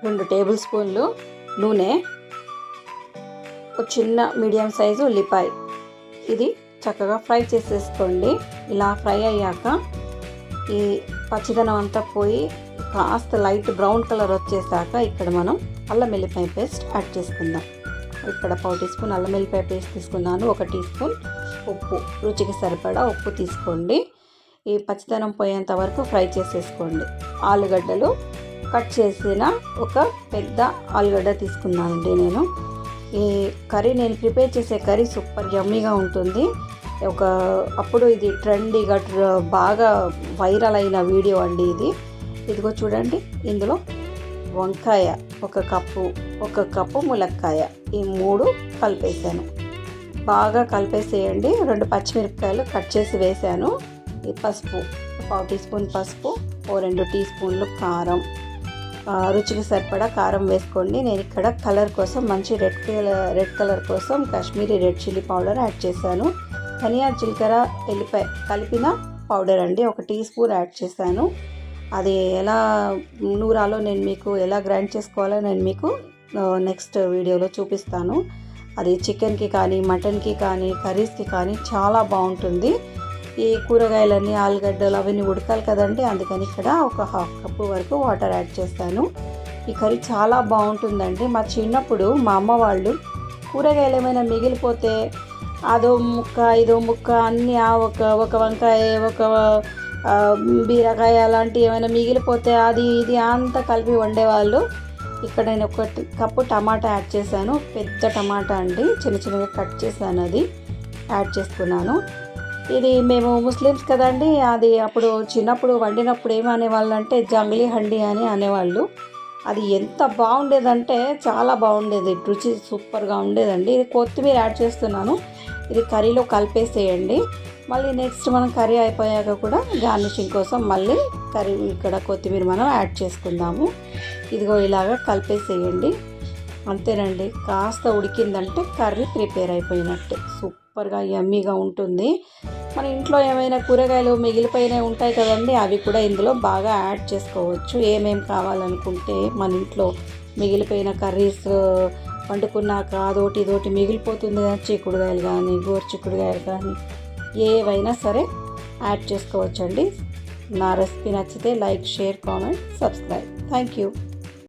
2 table స్పూన్లు నూనె, ఒక చిన్న మీడియం సైజు ఉల్లిపాయ. ఇది చక్కగా ఫ్రై చేసేసుకోండి. ఇలా ఫ్రై అయ్యాక ఈ పచ్చిదనం అంతా పోయి కాస్త లైట్ బ్రౌన్ కలర్ వచ్చేసాక ఇక్కడ మనం అల్లం వెల్లిపాయ పేస్ట్ యాడ్ చేసుకుందాం. ఇక్కడ 1/4 టీ స్పూన్ అల్లం వెల్లిపాయ పేస్ట్ తీసుకున్నాను. 1 టీ స్పూన్ ఉప్పు, రుచికి సరిపడా ఉప్పు తీసుకోండి. ఈ పచ్చిదనం పోయేంత వరకు ఫ్రై చేసేసుకోండి. ఆలుగడ్డలు కట్ చేసిన ఒక పెద్ద ఆలుగడ్డ తీసుకున్నానండి నేను. ఈ కర్రీ నేను ప్రిపేర్ చేసే కర్రీ సూపర్ యమ్మీగా ఉంటుంది. అప్పుడు ఇది ట్రెండీగా బాగా వైరల్ అయిన వీడియో అండి ఇది. ఇదిగో చూడండి, ఇందులో వంకాయ 1 కప్పు, 1 కప్పు ములక్కాయ, ఈ 3 కలిపేసాను. బాగా కలిపేసేయండి. 2 పచ్చిమిరపకాయలు కట్ చేసి వేసాను. ఈ పసుపు 1/4 టీ స్పూన్ పసుపు, 2 టీ స్పూన్లు కారం, రుచికి సరిపడా కారం వేసుకోండి. నేను ఇక్కడ కలర్ కోసం మంచి రెడ్ కలర్ కోసం Kashmiri red chilli powder add చేశాను. ధనియా, జీలకర్ర, ఎల్లిపాయ కలిపిన పౌడర్ అండి 1 టీ స్పూన్ యాడ్ చేశాను. అది ఎలా నూరాలో నేను మీకు ఎలా గ్రైండ్ చేసుకోవాలో నేను మీకు నెక్స్ట్ వీడియోలో చూపిస్తాను. అది చికెన్కి కానీ మటన్కి కానీ కర్రీస్కి కానీ చాలా బాగుంటుంది. ఈ కూరగాయలన్నీ ఆలుగడ్డలు అవన్నీ ఉడకాలి కదండి, అందుకని ఇక్కడ ఒక 1/2 కప్పు వరకు వాటర్ యాడ్ చేస్తాను. ఈ కర్రీ చాలా బాగుంటుందండి. మా చిన్నప్పుడు మా అమ్మ వాళ్ళు కూరగాయలు ఏమైనా మిగిలిపోతే అదో ముక్క ఇదో ముక్క అన్నీ ఒక వంకాయ, ఒక బీరకాయ అలాంటివి ఏమైనా మిగిలిపోతే అది ఇది అంతా కలిపి వండేవాళ్ళు. ఇక్కడ నేను 1 కప్పు టమాటా యాడ్ చేశాను. పెద్ద టమాటా అండి, చిన్న చిన్నగా కట్ చేశాను, అది యాడ్ చేసుకున్నాను. ఇది మేము ముస్లిమ్స్ కదండి, అది అప్పుడు చిన్నప్పుడు వండినప్పుడు ఏమి అనేవాళ్ళు అంటే జంగ్లీ హండీ అని అనేవాళ్ళు. అది ఎంత బాగుండేదంటే చాలా బాగుండేది, రుచి సూపర్గా ఉండేదండి. ఇది కొత్తిమీర యాడ్ చేస్తున్నాను. ఇది కర్రీలో కలిపేసేయండి. మళ్ళీ నెక్స్ట్ మనం కర్రీ అయిపోయాక కూడా గార్నిషింగ్ కోసం మళ్ళీ ఇక్కడ కొత్తిమీర మనం యాడ్ చేసుకుందాము. ఇదిగో ఇలాగా కలిపేసేయండి. అంతేనండి, కాస్త ఉడికిందంటే కర్రీ ప్రిపేర్ అయిపోయినట్టే. సూపర్గా యమ్మీగా ఉంటుంది. మన ఇంట్లో ఏమైనా కూరగాయలు మిగిలిపోయినవి ఉంటాయి కదండి, అవి కూడా ఇందులో బాగా యాడ్ చేసుకోవచ్చు. ఏమేమి కావాలనుకుంటే మన ఇంట్లో మిగిలిపోయిన కర్రీస్ వండుకున్నాక అదోటి ఇదోటి మిగిలిపోతుంది కదా, చిక్కుడుగాయలు కానీ గోరుచిక్కుడుగాయలు కానీ ఏవైనా సరే యాడ్ చేసుకోవచ్చండి. నా రెసిపీ నచ్చితే like, share, comment, subscribe. Thank you.